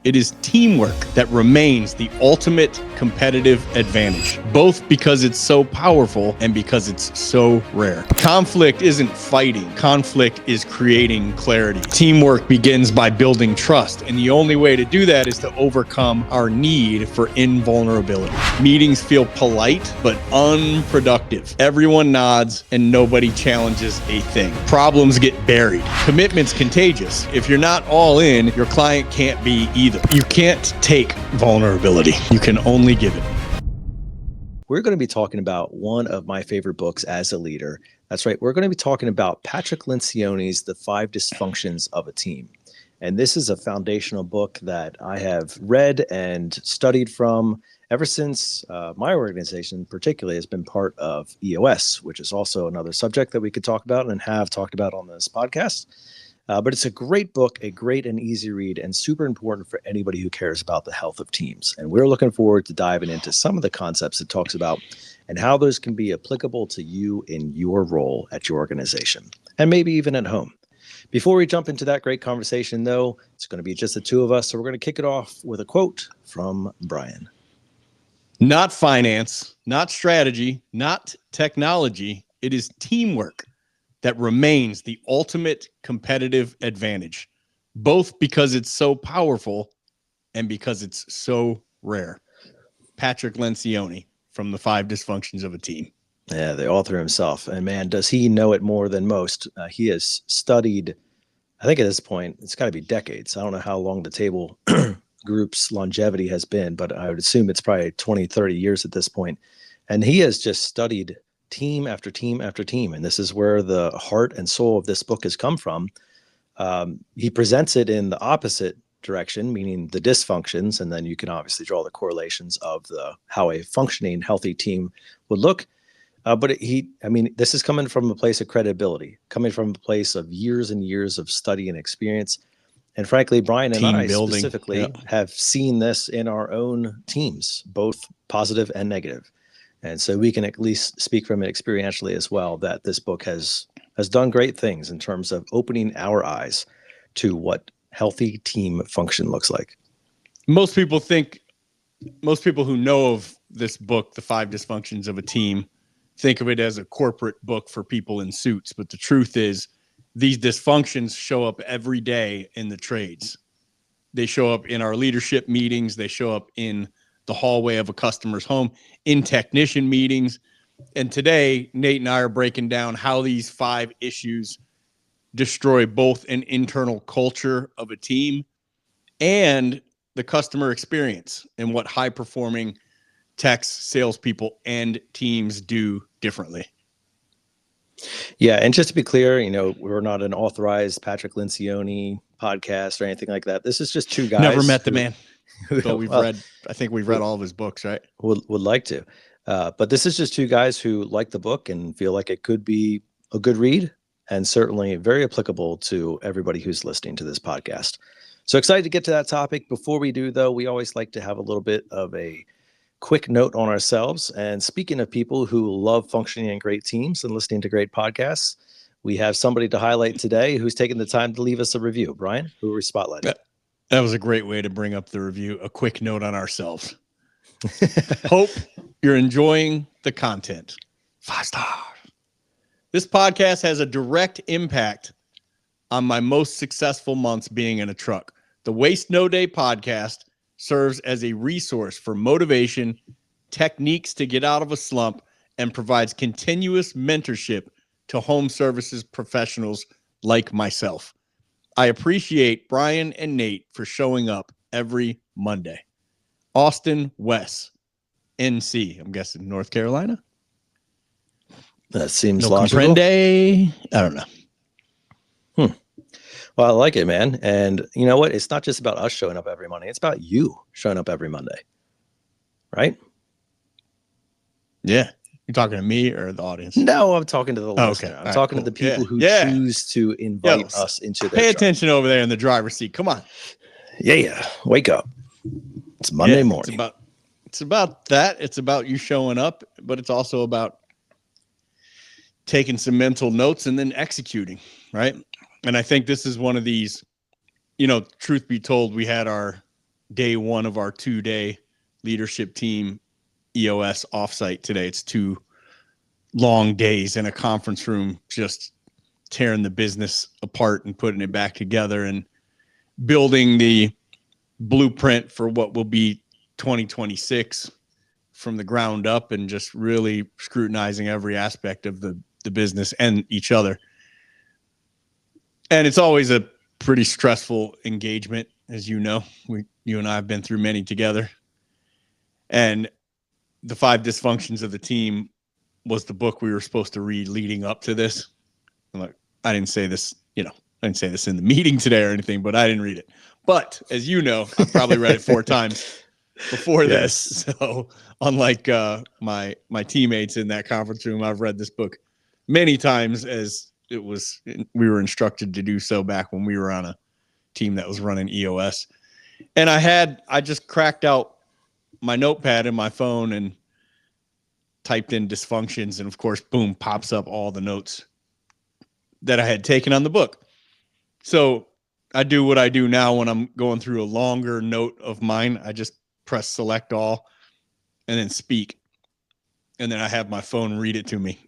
It is teamwork that remains the ultimate competitive advantage, both because it's so powerful and because it's so rare. Conflict isn't fighting. Conflict is creating clarity. Teamwork begins by building trust, and the only way to do that is to overcome our need for invulnerability. Meetings feel polite, but unproductive. Everyone nods and nobody challenges a thing. Problems get buried. Commitment's contagious. If you're not all in, your client can't be either. You can't take vulnerability. You can only give it. We're going to be talking about one of my favorite books as a leader. That's right. We're going to be talking about Patrick Lencioni's The Five Dysfunctions of a Team. And this is a foundational book that I have read and studied from ever since my organization particularly has been part of EOS, which is also another subject that we could talk about and have talked about on this podcast. But it's a great book, a great and easy read, and super important for anybody who cares about the health of teams. And we're looking forward to diving into some of the concepts it talks about and how those can be applicable to you in your role at your organization, and maybe even at home. Before we jump into that great conversation, though, it's going to be just the two of us. So we're going to kick it off with a quote from Brian. Not finance, not strategy, not technology. It is teamwork that remains the ultimate competitive advantage, both because it's so powerful and because it's so rare. Patrick Lencioni from The Five Dysfunctions of a Team. Yeah, the author himself. And man, does he know it more than most. He has studied, I think at this point, it's got to be decades. I don't know how long the table group's longevity has been, but I would assume it's probably 20, 30 years at this point. And he has just studied team after team after team. And this is where the heart and soul of this book has come from. He presents it in the opposite direction, meaning the dysfunctions. And then you can obviously draw the correlations of how a functioning, healthy team would look. This is coming from a place of credibility, coming from a place of years and years of study and experience. And frankly, Brian and I specifically have seen this in our own teams, both positive and negative. And so we can at least speak from it experientially as well, that this book has done great things in terms of opening our eyes to what healthy team function looks like. Most people who know of this book, The Five Dysfunctions of a Team, think of it as a corporate book for people in suits. But the truth is, these dysfunctions show up every day in the trades. They show up in our leadership meetings. They show up in the hallway of a customer's home, in technician meetings. And today, Nate and I are breaking down how these 5 issues destroy both an internal culture of a team and the customer experience, and what high-performing techs, salespeople, and teams do differently. Yeah, and just to be clear, we're not an authorized Patrick Lencioni podcast or anything like that. This is just two guys. Never met the man. But I think we've read all of his books, right? Would like to. But this is just two guys who like the book and feel like it could be a good read, and certainly very applicable to everybody who's listening to this podcast. So excited to get to that topic. Before we do, though, we always like to have a little bit of a quick note on ourselves. And speaking of people who love functioning in great teams and listening to great podcasts, we have somebody to highlight today who's taken the time to leave us a review. Brian, who are we spotlighting? That was a great way to bring up the review. A quick note on ourselves. Hope you're enjoying the content. 5 stars. This podcast has a direct impact on my most successful months being in a truck. The Waste No Day podcast serves as a resource for motivation, techniques to get out of a slump, and provides continuous mentorship to home services professionals like myself. I appreciate Brian and Nate for showing up every Monday. Austin West, NC. I'm guessing North Carolina. That seems no logical. Comprende. I don't know. Well, I like it, man. And you know what? It's not just about us showing up every Monday. It's about you showing up every Monday. Right? Yeah. You talking to me or the audience? No, I'm talking to the listener. Okay. I'm talking to the people who choose to invite us into their Pay truck. attention over there in the driver's seat. Come on. Yeah. Wake up. It's Monday morning. It's about that. It's about you showing up, but it's also about taking some mental notes and then executing, right? And I think this is one of these, truth be told, we had our day one of our 2-day leadership team EOS offsite today. It's 2 long days in a conference room, just tearing the business apart and putting it back together and building the blueprint for what will be 2026 from the ground up, and just really scrutinizing every aspect of the business and each other. And it's always a pretty stressful engagement, as you know. You and I have been through many together. And the 5 Dysfunctions of the Team was the book we were supposed to read leading up to this. I'm like, I didn't say this, I didn't say this in the meeting today or anything, but I didn't read it. But as you know, I've probably read it 4 times before this. So unlike my teammates in that conference room, I've read this book many times, as we were instructed to do so back when we were on a team that was running EOS. And I just cracked out my notepad in my phone and typed in dysfunctions, and of course, boom, pops up all the notes that I had taken on the book. So I do what I do now when I'm going through a longer note of mine. I just press select all and then speak. And then I have my phone read it to me,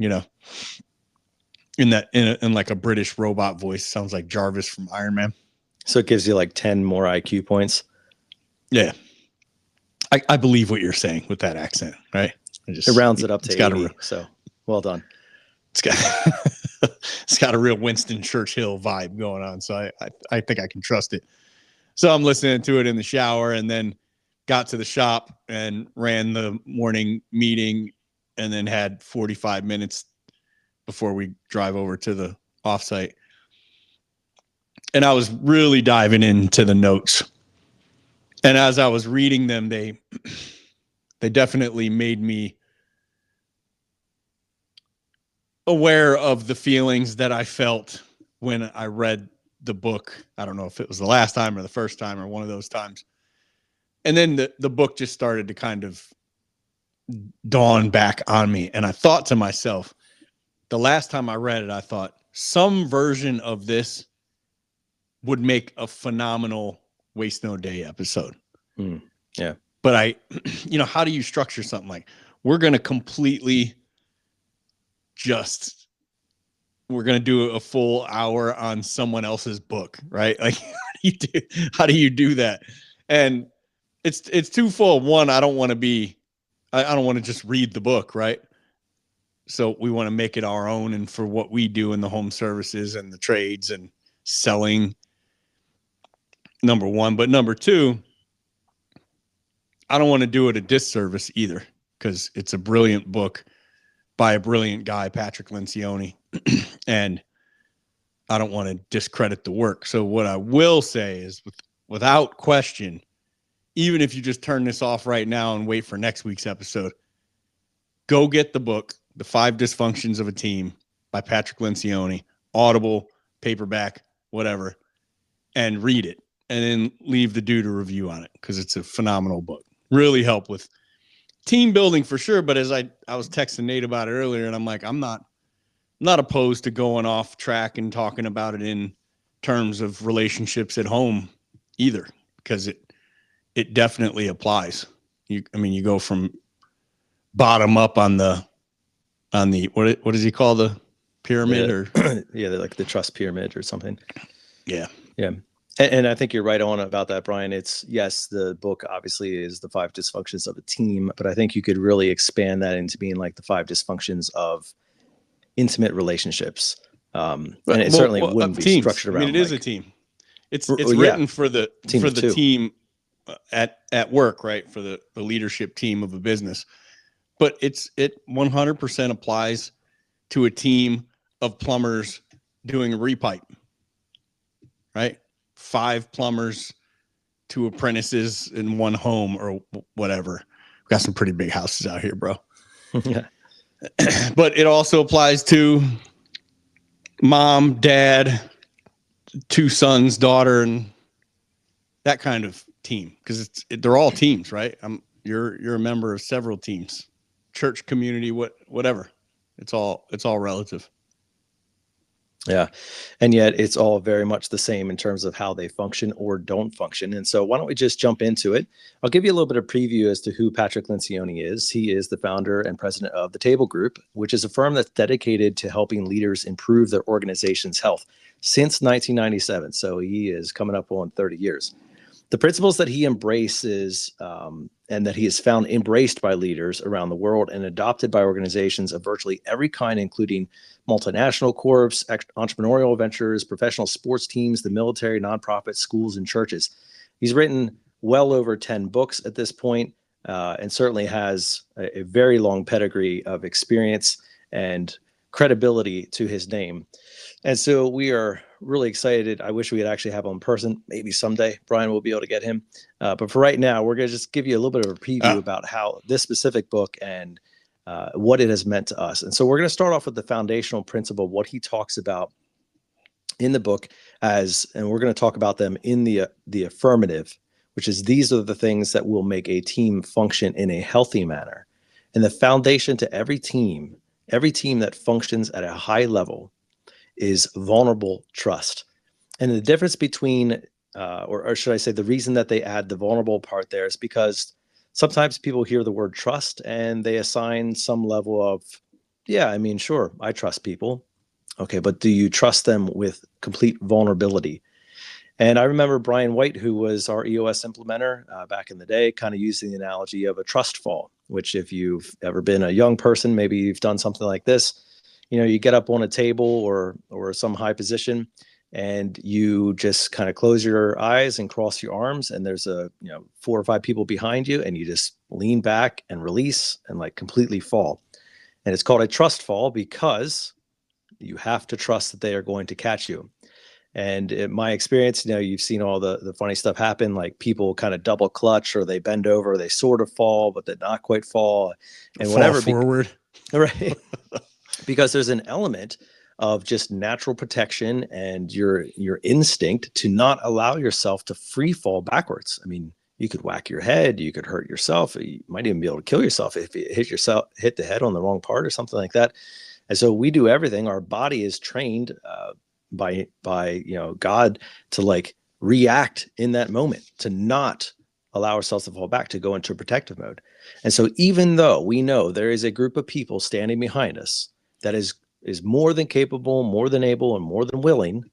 in like a British robot voice. Sounds like Jarvis from Iron Man. So it gives you like 10 more IQ points. Yeah. I believe what you're saying with that accent, right? It rounds it up to 80. So well done. It's got a real Winston Churchill vibe going on. So I think I can trust it. So I'm listening to it in the shower, and then got to the shop and ran the morning meeting, and then had 45 minutes before we drive over to the offsite. And I was really diving into the notes. And as I was reading them, they definitely made me aware of the feelings that I felt when I read the book. I don't know if it was the last time or the first time or one of those times. And then the book just started to kind of dawn back on me. And I thought to myself, the last time I read it, I thought some version of this would make a phenomenal Waste No Day episode. Yeah. But how do you structure something like, we're going to completely we're going to do a full hour on someone else's book, right? Like, how do you do that? And it's twofold. One, I don't want to just read the book, right? So we want to make it our own, and for what we do in the home services and the trades and selling, number one. But number two, I don't want to do it a disservice either, because it's a brilliant book by a brilliant guy, Patrick Lencioni, and I don't want to discredit the work. So what I will say is, without question, even if you just turn this off right now and wait for next week's episode, go get the book, The 5 Dysfunctions of a Team by Patrick Lencioni, Audible, paperback, whatever, and read it, and then leave the dude a review on it, because it's a phenomenal book. Really help with team building for sure. But as I was texting Nate about it earlier, and I'm like, I'm not opposed to going off track and talking about it in terms of relationships at home either, because it definitely applies. You go from bottom up on the what does he call the pyramid? Or yeah, like the trust pyramid or something. Yeah. And I think you're right on about that, Brian. It's, yes, the book obviously is the 5 Dysfunctions of a Team, but I think you could really expand that into being like the 5 Dysfunctions of intimate relationships. And it certainly wouldn't be teams. structured around. It is a team. It's written for the team at work, right? For the leadership team of a business. But it 100% applies to a team of plumbers doing a repipe, right? 5 plumbers, 2 apprentices in one home or whatever. We've got some pretty big houses out here, bro. Yeah. But it also applies to mom, dad, 2 sons, daughter, and that kind of team, because they're all teams, right? You're a member of several teams, church, community, whatever. It's all relative. Yeah. And yet it's all very much the same in terms of how they function or don't function. And so why don't we just jump into it? I'll give you a little bit of preview as to who Patrick Lencioni is. He is the founder and president of the Table Group, which is a firm that's dedicated to helping leaders improve their organization's health since 1997. So he is coming up on 30 years. The principles that he embraces and that he has found embraced by leaders around the world and adopted by organizations of virtually every kind, including multinational corps, entrepreneurial ventures, professional sports teams, the military, nonprofits, schools, and churches. He's written well over 10 books at this point, and certainly has a very long pedigree of experience and credibility to his name. And so we are really excited. I wish we could actually have him in person. Maybe someday Brian will be able to get him. But for right now, we're going to just give you a little bit of a preview about how this specific book and what it has meant to us. And so we're going to start off with the foundational principle, what he talks about in the book and we're going to talk about them in the affirmative, which is these are the things that will make a team function in a healthy manner. And the foundation to every team that functions at a high level is vulnerable trust. And the difference between, or should I say, the reason that they add the vulnerable part there is because sometimes people hear the word trust and they assign some level of, yeah, I mean, sure, I trust people. Okay, but do you trust them with complete vulnerability? And I remember Brian White, who was our EOS implementer back in the day, kind of using the analogy of a trust fall, which if you've ever been a young person, maybe you've done something like this. You get up on a table or some high position and you just kind of close your eyes and cross your arms and there's 4 or 5 people behind you and you just lean back and release and like completely fall. And it's called a trust fall because you have to trust that they are going to catch you. And in my experience, you've seen all the funny stuff happen, like people kind of double clutch or they bend over, they sort of fall, but they not quite fall and fall whatever forward. Right. Because there's an element of just natural protection and your instinct to not allow yourself to free fall backwards. I mean, you could whack your head, you could hurt yourself, you might even be able to kill yourself if you hit the head on the wrong part or something like that. And so we do everything. Our body is trained by God to like react in that moment, to not allow ourselves to fall back, to go into protective mode. And so even though we know there is a group of people standing behind us that is more than capable, more than able, and more than willing,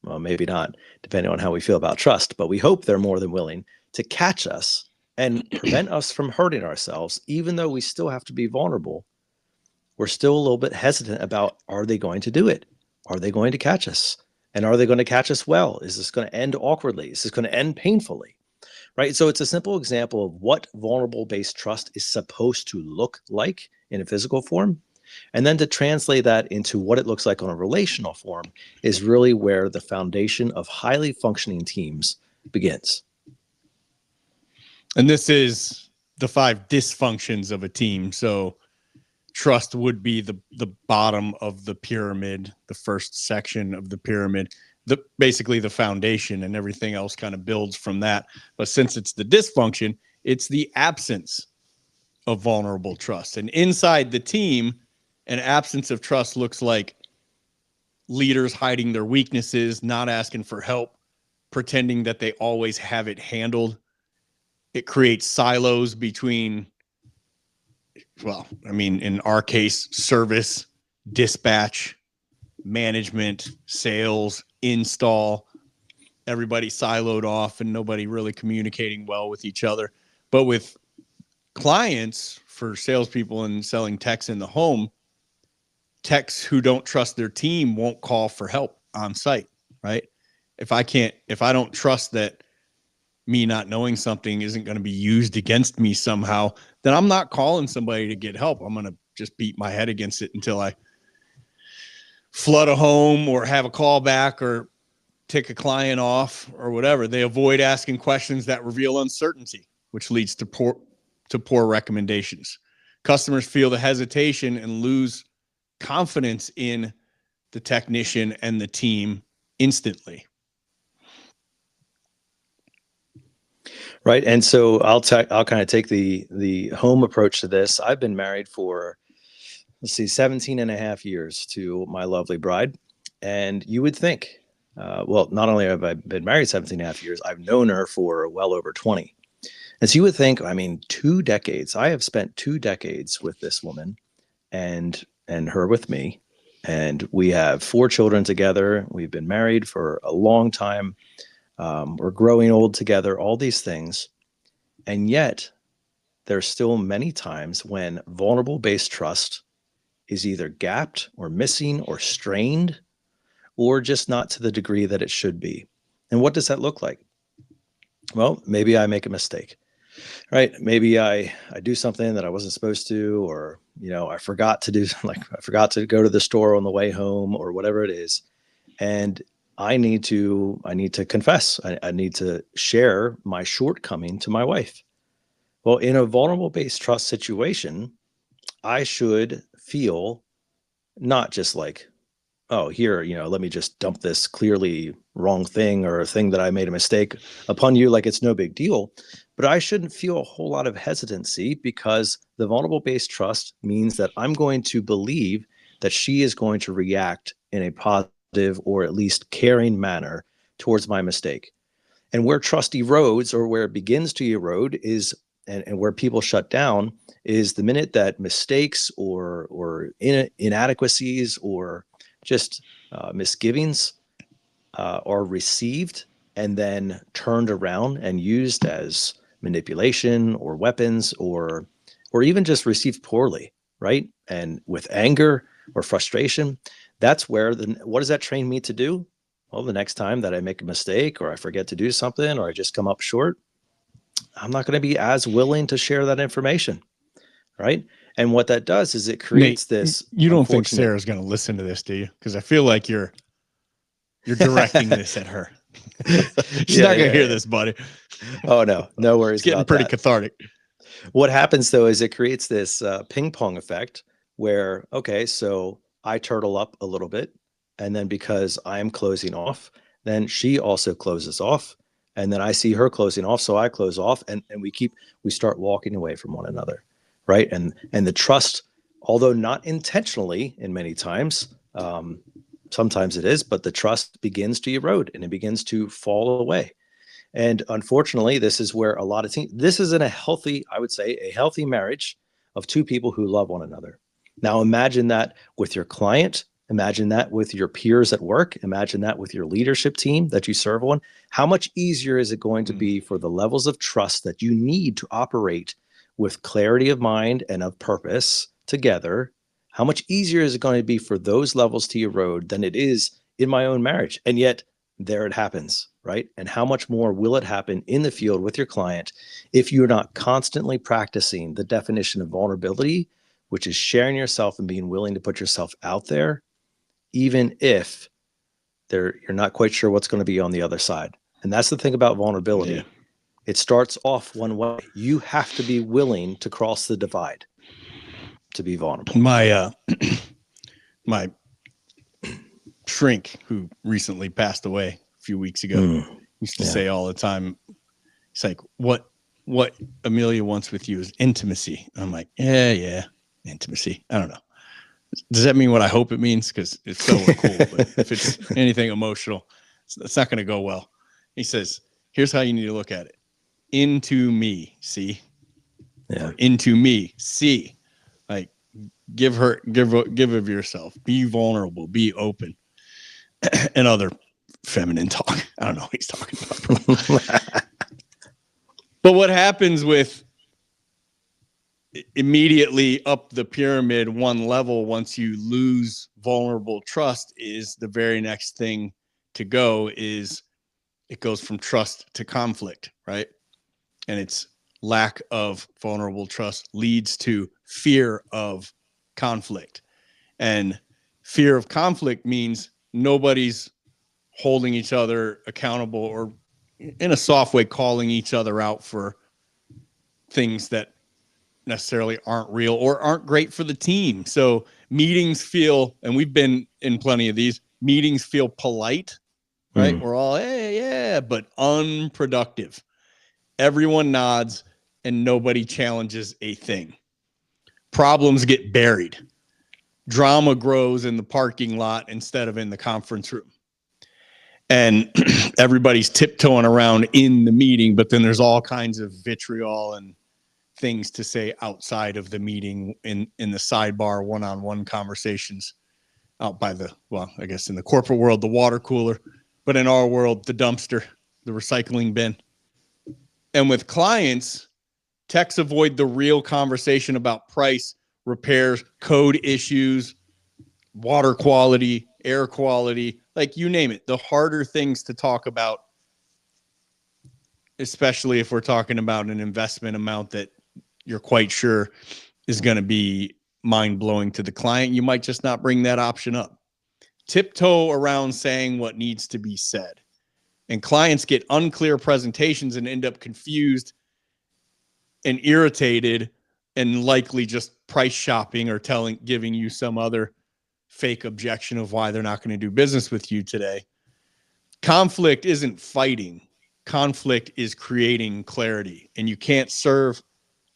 well, maybe not, depending on how we feel about trust, but we hope they're more than willing to catch us and prevent us from hurting ourselves, even though we still have to be vulnerable, we're still a little bit hesitant about, are they going to do it? Are they going to catch us? And are they going to catch us well? Is this going to end awkwardly? Is this going to end painfully? Right? So it's a simple example of what vulnerable-based trust is supposed to look like in a physical form. And then to translate that into what it looks like on a relational form is really where the foundation of highly functioning teams begins. And this is the 5 dysfunctions of a team. So trust would be the bottom of the pyramid, the first section of the pyramid, basically the foundation, and everything else kind of builds from that. But since it's the dysfunction, it's the absence of vulnerable trust. And inside the team, an absence of trust looks like leaders hiding their weaknesses, not asking for help, pretending that they always have it handled. It creates silos between, well, I mean, in our case, service, dispatch, management, sales, install, everybody siloed off and nobody really communicating well with each other. But with clients, for salespeople and selling techs in the home, techs who don't trust their team won't call for help on site, right? If I don't trust that me not knowing something isn't going to be used against me somehow, then I'm not calling somebody to get help. I'm going to just beat my head against it until I flood a home or have a call back or tick a client off or whatever. They avoid asking questions that reveal uncertainty, which leads to poor recommendations. Customers feel the hesitation and lose confidence in the technician and the team instantly. Right. And so I'll kind of take the home approach to this. I've been married for, 17 and a half years to my lovely bride. And you would think, well, not only have I been married 17 and a half years, I've known her for well over 20. And so you would think, I mean, 2 decades. I have spent 2 decades with this woman and her with me. And we have 4 children together. We've been married for a long time. We're growing old together, all these things. And yet there's still many times when vulnerable based trust is either gapped or missing or strained, or just not to the degree that it should be. And what does that look like? Well, maybe I make a mistake, right? Maybe I do something that I wasn't supposed to, or, I forgot to do, like I forgot to go to the store on the way home or whatever it is. And I need to confess. I need to share my shortcoming to my wife. Well, in a vulnerable based trust situation, I should feel not just like, oh, here, let me just dump this clearly wrong thing or a thing that I made a mistake upon you, like it's no big deal. But I shouldn't feel a whole lot of hesitancy, because the vulnerable based trust means that I'm going to believe that she is going to react in a positive or at least caring manner towards my mistake. And where trust erodes, or where it begins to erode, is and where people shut down, is the minute that mistakes or inadequacies or just misgivings are received and then turned around and used as manipulation or weapons, or even just received poorly, right? And with anger or frustration, that's where what does that train me to do? Well, the next time that I make a mistake, or I forget to do something, or I just come up short, I'm not going to be as willing to share that information, right? And what that does is it creates Nate, this. You don't think Sarah's going to listen to this, do you? Because I feel like you're directing this at her. She's not going to hear this, buddy. Oh, no worries. It's getting pretty cathartic. What happens though is it creates this ping pong effect where, okay, so I turtle up a little bit, and then because I'm closing off, then she also closes off, and then I see her closing off, so I close off, and we start walking away from one another, right? And the trust, although not intentionally in many times, sometimes it is, but the trust begins to erode and it begins to fall away. And unfortunately, this is where a lot of teams, this isn't a healthy, I would say, a healthy marriage of 2 people who love one another. Now, imagine that with your client. Imagine that with your peers at work. Imagine that with your leadership team that you serve on. How much easier is it going to be for the levels of trust that you need to operate with clarity of mind and of purpose together? How much easier is it going to be for those levels to erode than it is in my own marriage? And yet there it happens, right? And how much more will it happen in the field with your client if you're not constantly practicing the definition of vulnerability, which is sharing yourself and being willing to put yourself out there, even if you're not quite sure what's going to be on the other side. And that's the thing about vulnerability. Yeah. It starts off one way. You have to be willing to cross the divide to be vulnerable. My my shrink, who recently passed away a few weeks ago, used to say all the time, it's like, what Amelia wants with you is intimacy. I'm like, yeah, intimacy. I don't know. Does that mean what I hope it means? Because it's so cool. But if it's anything emotional, it's not going to go well. He says, here's how you need to look at it. Into me, see? Yeah. Or into me, see? Like, give of yourself. Be vulnerable. Be open. And other feminine talk. I don't know what he's talking about. But what happens with immediately up the pyramid one level, once you lose vulnerable trust, is the very next thing to go is it goes from trust to conflict, right? And it's lack of vulnerable trust leads to fear of conflict. And fear of conflict means nobody's holding each other accountable, or in a soft way, calling each other out for things that necessarily aren't real or aren't great for the team. So meetings feel, and we've been in plenty of these, meetings feel polite, right? We're all, hey, yeah, but unproductive. Everyone nods and nobody challenges a thing. Problems get buried. drama grows in the parking lot instead of in the conference room. And everybody's tiptoeing around in the meeting, but then there's all kinds of vitriol and things to say outside of the meeting in the sidebar, one-on-one conversations out by I guess in the corporate world, the water cooler, but in our world, the dumpster, the recycling bin. And with clients, techs avoid the real conversation about price, repairs, code issues, water quality, air quality, like you name it, the harder things to talk about, especially if we're talking about an investment amount that you're quite sure is going to be mind-blowing to the client. You might just not bring that option up. Tiptoe around saying what needs to be said. And clients get unclear presentations and end up confused and irritated and likely just price shopping or giving you some other fake objection of why they're not going to do business with you today. Conflict isn't fighting. Conflict is creating clarity. And you can't serve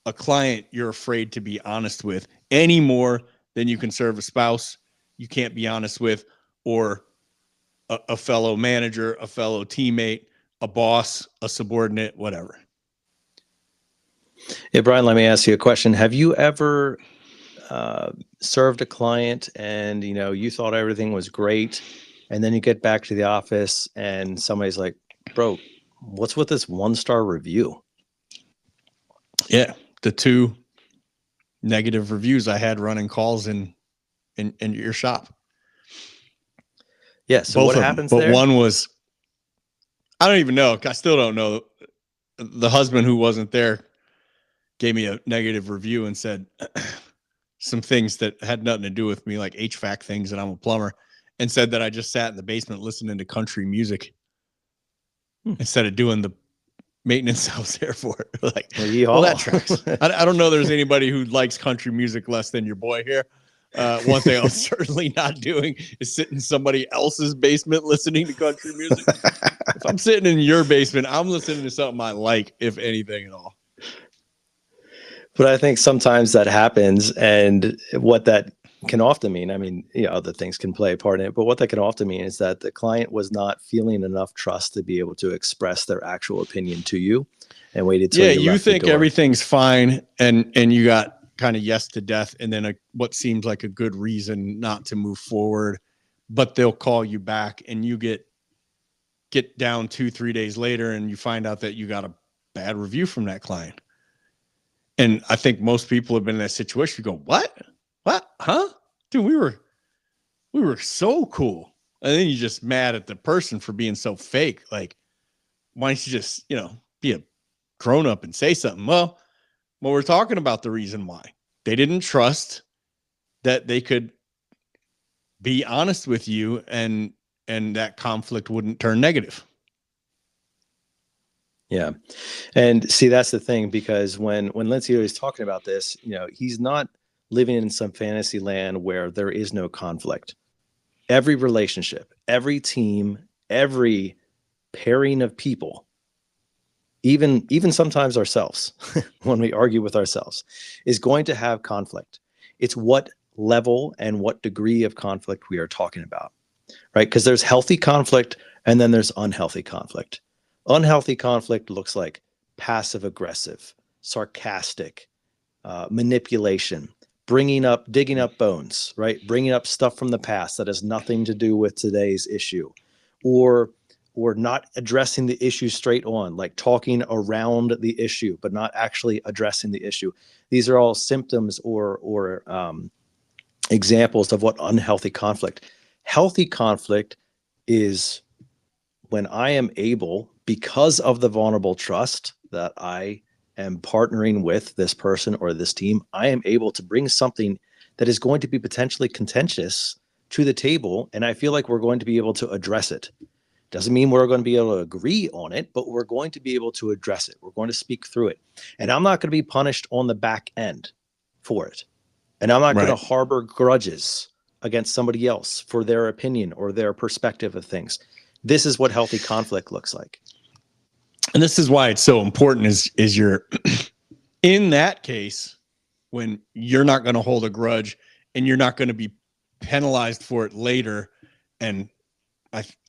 a client you're afraid to be honest with any more than you can serve a spouse you can't be honest with, or a fellow manager, a fellow teammate, a boss, a subordinate, whatever. Hey, Brian, let me ask you a question. Have you ever served a client and, you thought everything was great, and then you get back to the office and somebody's like, bro, what's with this 1-star review? Yeah. The 2 negative reviews I had running calls in your shop. Yeah. So both what of happens them. But there? one was, I don't even know. I still don't know. The husband who wasn't there gave me a negative review and said some things that had nothing to do with me, like HVAC things, and I'm a plumber, and said that I just sat in the basement listening to country music instead of doing the maintenance I was there for. Like, well, that tracks. I don't know there's anybody who likes country music less than your boy here. One thing I'm certainly not doing is sitting in somebody else's basement listening to country music. If I'm sitting in your basement, I'm listening to something I like, if anything at all. But I think sometimes that happens, and what that can often mean, I mean, other things can play a part in it, but what that can often mean is that the client was not feeling enough trust to be able to express their actual opinion to you, and waited till you left think the door. Everything's fine, and you got kind of yes to death, and then what seems like a good reason not to move forward, but they'll call you back, and you get down 2-3 days later, and you find out that you got a bad review from that client. And I think most people have been in that situation. You go, what? Huh? Dude, we were so cool. And then you're just mad at the person for being so fake. Like, why don't you just, be a grown up and say something? Well, we're talking about the reason why. They didn't trust that they could be honest with you and that conflict wouldn't turn negative. Yeah. And see, that's the thing, because when Lencioni is talking about this, he's not living in some fantasy land where there is no conflict. Every relationship, every team, every pairing of people, even sometimes ourselves, when we argue with ourselves, is going to have conflict. It's what level and what degree of conflict we are talking about, right? Because there's healthy conflict and then there's unhealthy conflict. Unhealthy conflict looks like passive aggressive, sarcastic, manipulation, digging up bones, right? Bringing up stuff from the past that has nothing to do with today's issue, or not addressing the issue straight on, like talking around the issue, but not actually addressing the issue. These are all symptoms or examples of what unhealthy conflict. Healthy conflict is when I am able, because of the vulnerable trust that I am partnering with this person or this team, I am able to bring something that is going to be potentially contentious to the table, and I feel like we're going to be able to address it. Doesn't mean we're going to be able to agree on it, but we're going to be able to address it. We're going to speak through it. And I'm not going to be punished on the back end for it. And I'm not going to harbor grudges against somebody else for their opinion or their perspective of things. This is what healthy conflict looks like. And this is why it's so important is you're in that case, when you're not going to hold a grudge and you're not going to be penalized for it later. And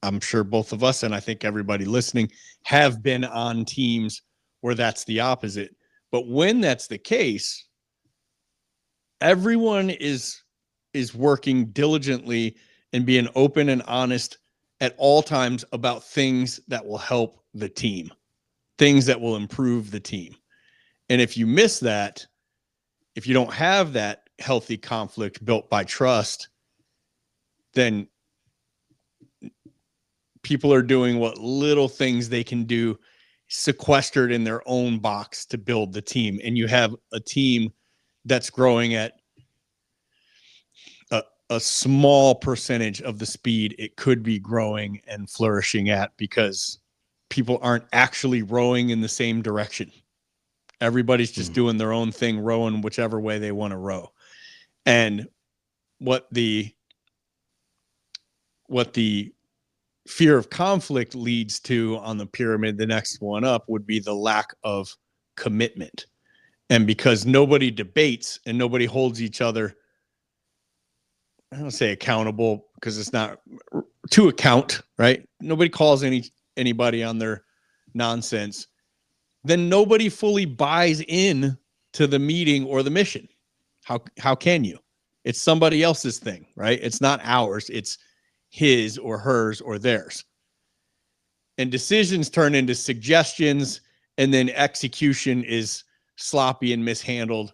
I'm sure both of us, and I think everybody listening, have been on teams where that's the opposite. But when that's the case, everyone is working diligently and being open and honest at all times about things that will help the team, things that will improve the team. And if you miss that, if you don't have that healthy conflict built by trust, then people are doing what little things they can do sequestered in their own box to build the team. And you have a team that's growing at a small percentage of the speed it could be growing and flourishing at, because people aren't actually rowing in the same direction. Everybody's just doing their own thing, rowing whichever way they want to row. And what the fear of conflict leads to on the pyramid, the next one up, would be the lack of commitment. And because nobody debates and nobody holds each other, I don't say accountable because it's not to account, right? Nobody calls anybody on their nonsense. Then nobody fully buys in to the meeting or the mission. How can you? It's somebody else's thing, right? It's not ours. It's his or hers or theirs. And decisions turn into suggestions, and then execution is sloppy and mishandled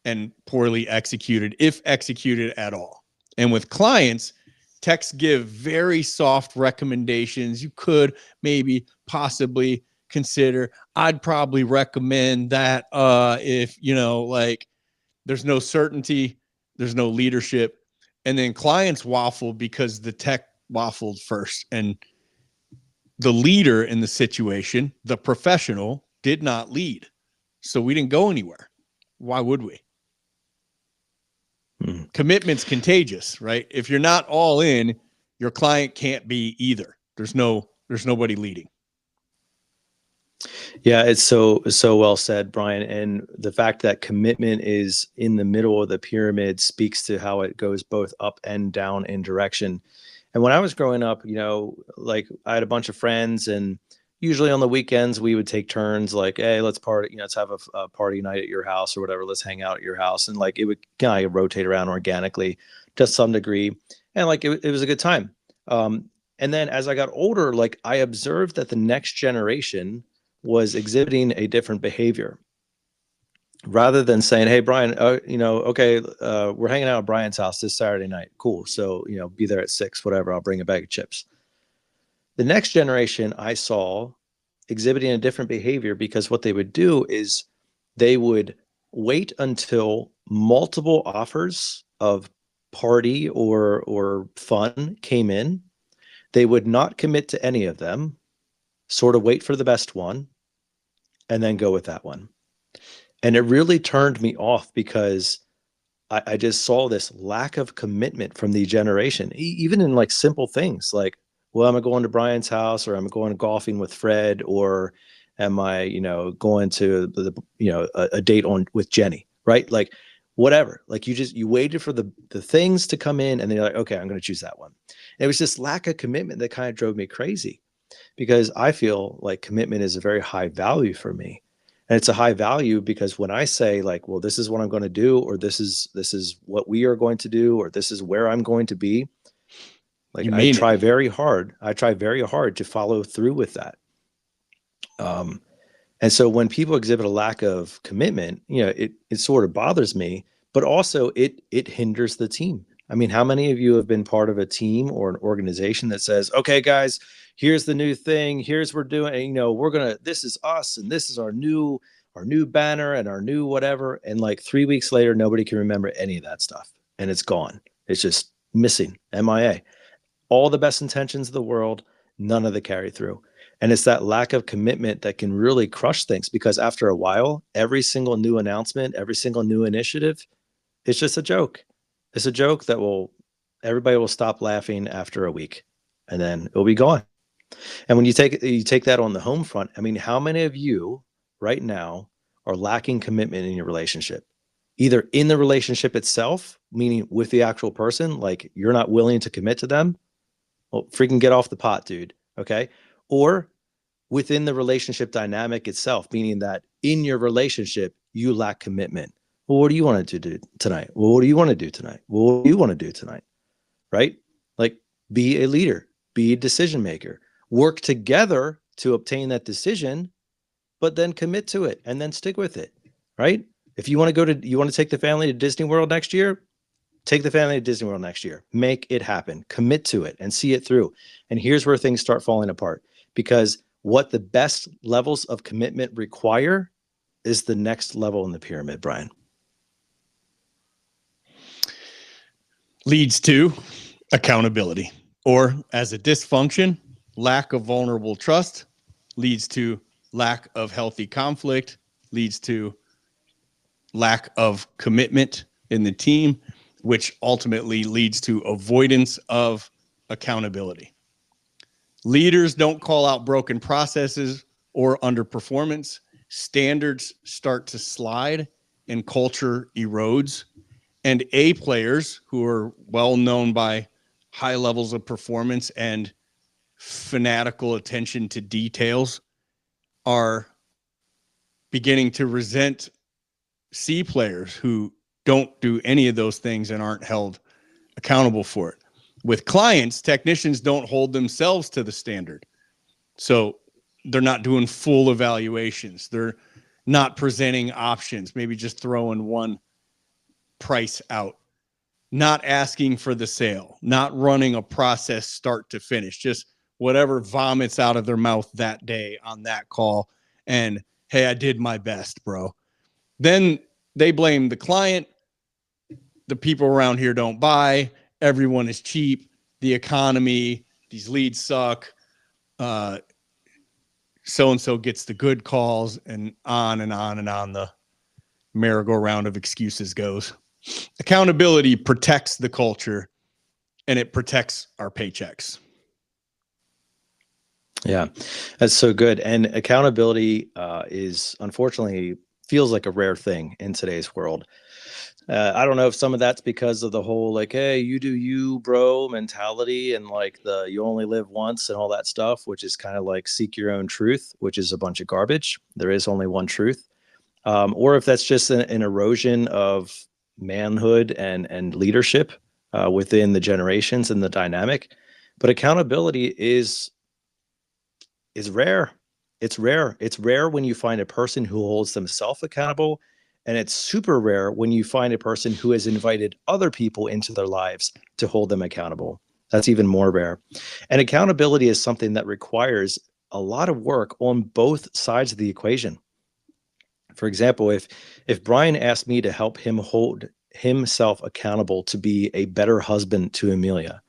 and poorly executed, if executed at all. And with clients, techs give very soft recommendations. You could maybe possibly consider, I'd probably recommend that if, like, there's no certainty, there's no leadership. And then clients waffle because the tech waffled first. And the leader in the situation, the professional, did not lead. So we didn't go anywhere. Why would we? Commitment's contagious, right? If you're not all in, your client can't be either. There's nobody leading. Yeah, it's so well said, Brian. And the fact that commitment is in the middle of the pyramid speaks to how it goes both up and down in direction. And when I was growing up, like I had a bunch of friends, and usually on the weekends we would take turns, like, hey, let's party, let's have a party night at your house or whatever. Let's hang out at your house. And like, it would kind of rotate around organically to some degree. And like, it was a good time. And then as I got older, like I observed that the next generation was exhibiting a different behavior. Rather than saying, hey, Brian, okay, we're hanging out at Brian's house this Saturday night. Cool. So, be there at 6, whatever. I'll bring a bag of chips. The next generation I saw exhibiting a different behavior, because what they would do is they would wait until multiple offers of party or fun came in. They would not commit to any of them, sort of wait for the best one, and then go with that one. And it really turned me off, because I just saw this lack of commitment from the generation, even in like simple things like, well, am I going to Brian's house, or am I going golfing with Fred, or am I, going to a date with Jenny, right? Like whatever, like you waited for the things to come in, and then you're like, okay, I'm going to choose that one. And it was this lack of commitment that kind of drove me crazy, because I feel like commitment is a very high value for me. And it's a high value because when I say like, well, this is what I'm going to do, or this is what we are going to do, or this is where I'm going to be, like I try very hard to follow through with that. And so when people exhibit a lack of commitment, it sort of bothers me, but also it hinders the team. I mean, how many of you have been part of a team or an organization that says, okay, guys, here's the new thing. Here's what we're doing. And, this is us, and this is our new banner and our new whatever. And like 3 weeks later, nobody can remember any of that stuff, and it's gone. It's just missing, MIA. All the best intentions of the world, none of the carry through. And it's that lack of commitment that can really crush things, because after a while, every single new announcement, every single new initiative, it's just a joke. It's a joke that everybody will stop laughing after a week, and then it'll be gone. And when you take that on the home front, I mean, how many of you right now are lacking commitment in your relationship, either in the relationship itself meaning with the actual person, like you're not willing to commit to them, well, freaking get off the pot, dude. Okay. Or within the relationship dynamic itself, meaning that in your relationship, you lack commitment. Well, what do you want to do tonight? Well, what do you want to do tonight? Well, what do you want to do tonight? Right? Like, be a leader, be a decision maker, work together to obtain that decision, but then commit to it and then stick with it. Right? If you want to take the family to Disney World next year, take the family to Disney World next year. Make it happen. Commit to it and see it through. And here's where things start falling apart, because what the best levels of commitment require is the next level in the pyramid, Brian. Leads to accountability, or as a dysfunction, lack of vulnerable trust, leads to lack of healthy conflict, leads to lack of commitment in the team, which ultimately leads to avoidance of accountability. Leaders don't call out broken processes or underperformance. Standards start to slide and culture erodes. And A players, who are well known by high levels of performance and fanatical attention to details, are beginning to resent C players who don't do any of those things and aren't held accountable for it. With clients, technicians don't hold themselves to the standard. So they're not doing full evaluations. They're not presenting options, maybe just throwing one price out, not asking for the sale, not running a process start to finish, just whatever vomits out of their mouth that day on that call. And hey, I did my best, bro. Then they blame the client. The people around here don't buy. Everyone is cheap. The economy, these leads suck. So-and-so gets the good calls, and on and on and on the merry-go-round of excuses goes. Accountability protects the culture, and it protects our paychecks. Yeah, that's so good. And accountability is, unfortunately, feels like a rare thing in today's world. I don't know if some of that's because of the whole like, hey, you do you, bro mentality, and like the you only live once and all that stuff, which is kind of like seek your own truth, which is a bunch of garbage. There is only one truth. Or if that's just an erosion of manhood and leadership within the generations and the dynamic. But accountability is rare. It's rare. It's rare when you find a person who holds themselves accountable. And it's super rare when you find a person who has invited other people into their lives to hold them accountable. That's even more rare. And accountability is something that requires a lot of work on both sides of the equation. For example, if Brian asked me to help him hold himself accountable to be a better husband to Amelia,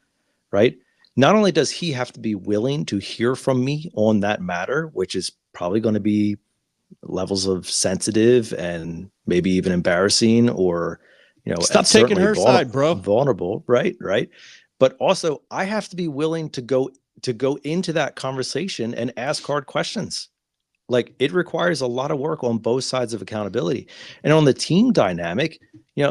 right? Not only does he have to be willing to hear from me on that matter, which is probably going to be levels of sensitive and maybe even embarrassing, or stop taking her side, bro. Vulnerable, right? But also, I have to be willing to go into that conversation and ask hard questions. Like, it requires a lot of work on both sides of accountability. And on the team dynamic,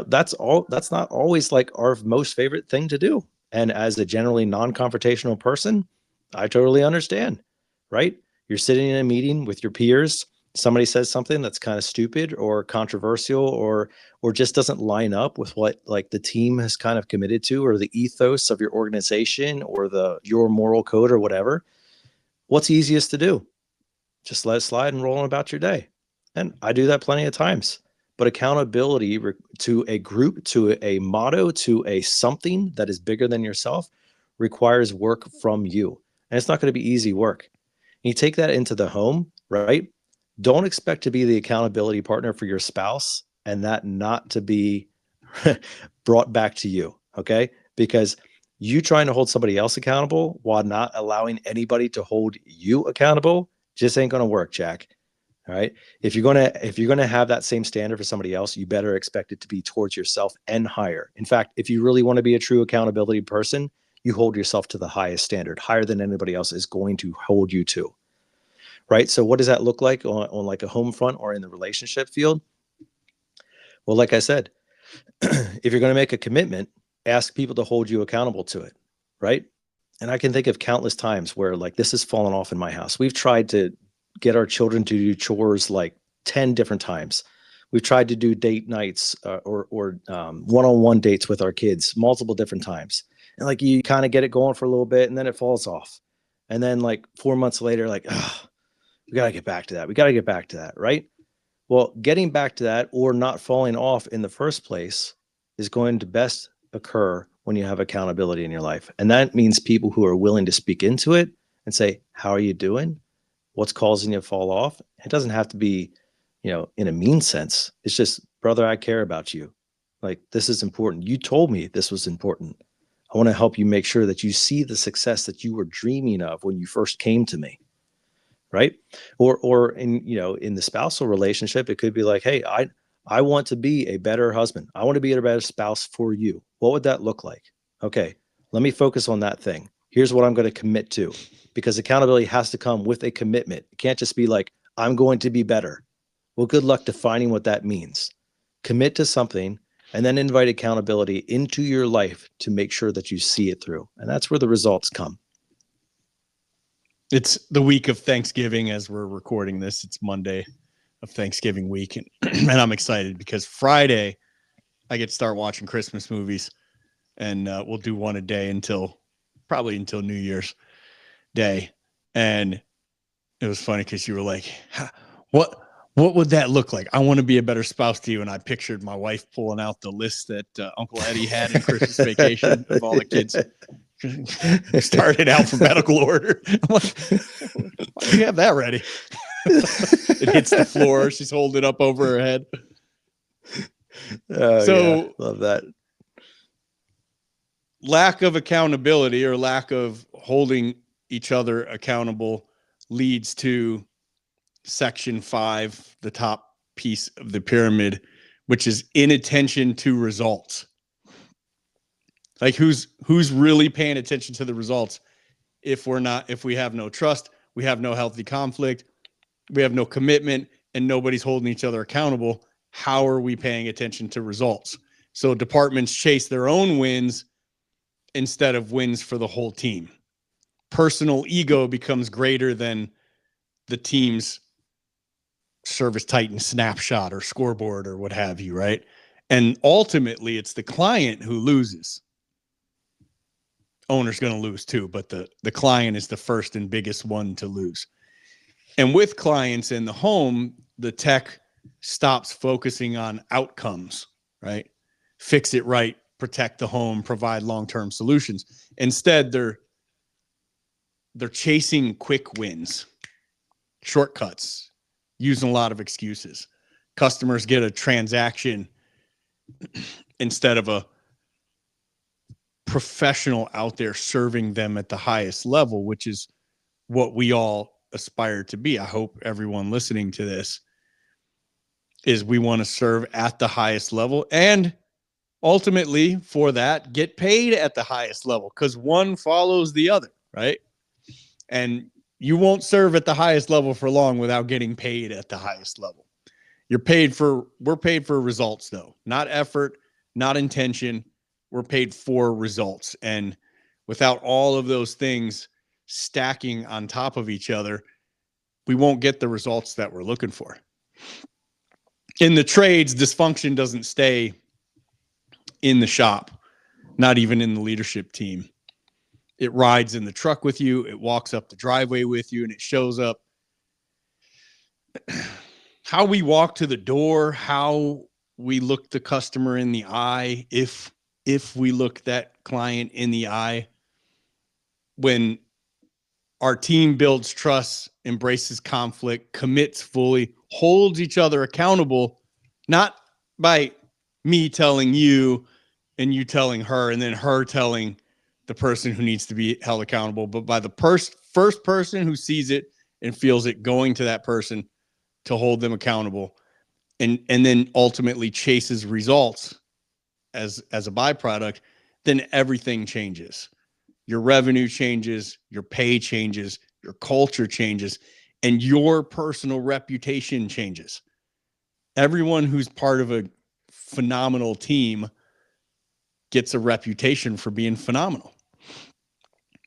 that's not always like our most favorite thing to do. And as a generally non-confrontational person, I totally understand, right? You're sitting in a meeting with your peers. Somebody says something that's kind of stupid or controversial or just doesn't line up with what like the team has kind of committed to, or the ethos of your organization, or your moral code, or whatever. What's easiest to do? Just let it slide and roll on about your day. And I do that plenty of times. But accountability to a group, to a motto, to a something that is bigger than yourself requires work from you. And it's not going to be easy work. You take that into the home, right? Don't expect to be the accountability partner for your spouse and that not to be brought back to you, okay? Because you trying to hold somebody else accountable while not allowing anybody to hold you accountable just ain't going to work, Jack. All right. If you're going to have that same standard for somebody else, you better expect it to be towards yourself and higher. In fact, if you really want to be a true accountability person, you hold yourself to the highest standard, higher than anybody else is going to hold you to. Right. So what does that look like on like a home front or in the relationship field? Well, like I said, If you're going to make a commitment, ask people to hold you accountable to it, right? And I can think of countless times where like this has fallen off in my house. We've tried to get our children to do chores like 10 different times. We've tried to do date nights or one-on-one dates with our kids multiple different times. And like you kind of get it going for a little bit and then it falls off. And then like 4 months later, like, we got to get back to that. We got to get back to that, right? Well, getting back to that or not falling off in the first place is going to best occur when you have accountability in your life. And that means people who are willing to speak into it and say, how are you doing? What's causing you to fall off? It doesn't have to be, in a mean sense. It's just, brother, I care about you. Like, this is important. You told me this was important. I want to help you make sure that you see the success that you were dreaming of when you first came to me. Right. Or in the spousal relationship, it could be like, hey, I want to be a better husband. I want to be a better spouse for you. What would that look like? Okay, let me focus on that thing. Here's what I'm going to commit to, because accountability has to come with a commitment. It can't just be like, I'm going to be better. Well, good luck defining what that means. Commit to something and then invite accountability into your life to make sure that you see it through. And that's where the results come. It's the week of Thanksgiving as we're recording this. It's Monday of Thanksgiving week. And I'm excited because Friday I get to start watching Christmas movies, and we'll do one a day until New Year's Day. And it was funny because you were like, what would that look like? I want to be a better spouse to you. And I pictured my wife pulling out the list that Uncle Eddie had in Christmas Vacation of all the kids. Started alphabetical order. I'm like, why do you have that ready? It hits the floor. She's holding it up over her head. Yeah, love that. Lack of accountability or lack of holding each other accountable leads to section 5, the top piece of the pyramid, which is inattention to results. Like who's really paying attention to the results? If we have no trust, we have no healthy conflict, we have no commitment, and nobody's holding each other accountable, how are we paying attention to results? So departments chase their own wins instead of wins for the whole team. Personal ego becomes greater than the team's Service Titan snapshot or scoreboard or what have you, right? And ultimately, it's the client who loses. Owner's going to lose too, but the client is the first and biggest one to lose. And with clients in the home, the tech stops focusing on outcomes, right? Fix it right, protect the home, provide long-term solutions. Instead, they're chasing quick wins, shortcuts, using a lot of excuses. Customers get a transaction instead of a professional out there serving them at the highest level, which is what we all aspire to be. I hope everyone listening to this is we want to serve at the highest level and ultimately for that get paid at the highest level, because one follows the other, right? And you won't serve at the highest level for long without getting paid at the highest level. We're paid for results though, not effort, not intention. We're paid for results. And without all of those things stacking on top of each other, we won't get the results that we're looking for. In the trades, dysfunction doesn't stay in the shop, not even in the leadership team. It rides in the truck with you. It walks up the driveway with you, and it shows up. How we walk to the door, how we look the customer in the eye, if we look that client in the eye, when our team builds trust, embraces conflict, commits fully, holds each other accountable, not by me telling you and you telling her and then her telling the person who needs to be held accountable, but by the first person who sees it and feels it going to that person to hold them accountable, and then ultimately chases results as a byproduct, then everything changes. Your revenue changes, your pay changes, your culture changes, and your personal reputation changes. Everyone who's part of a phenomenal team gets a reputation for being phenomenal.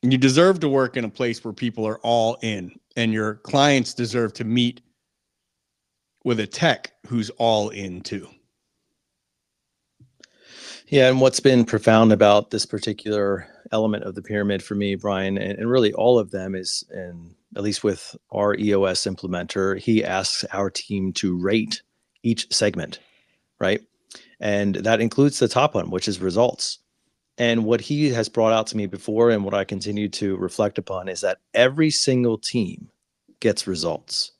And you deserve to work in a place where people are all in, and your clients deserve to meet with a tech who's all in too. Yeah, and what's been profound about this particular element of the pyramid for me, Brian, and really all of them is, and at least with our EOS implementer, he asks our team to rate each segment, right? And that includes the top one, which is results. And what he has brought out to me before, and what I continue to reflect upon, is that every single team gets results.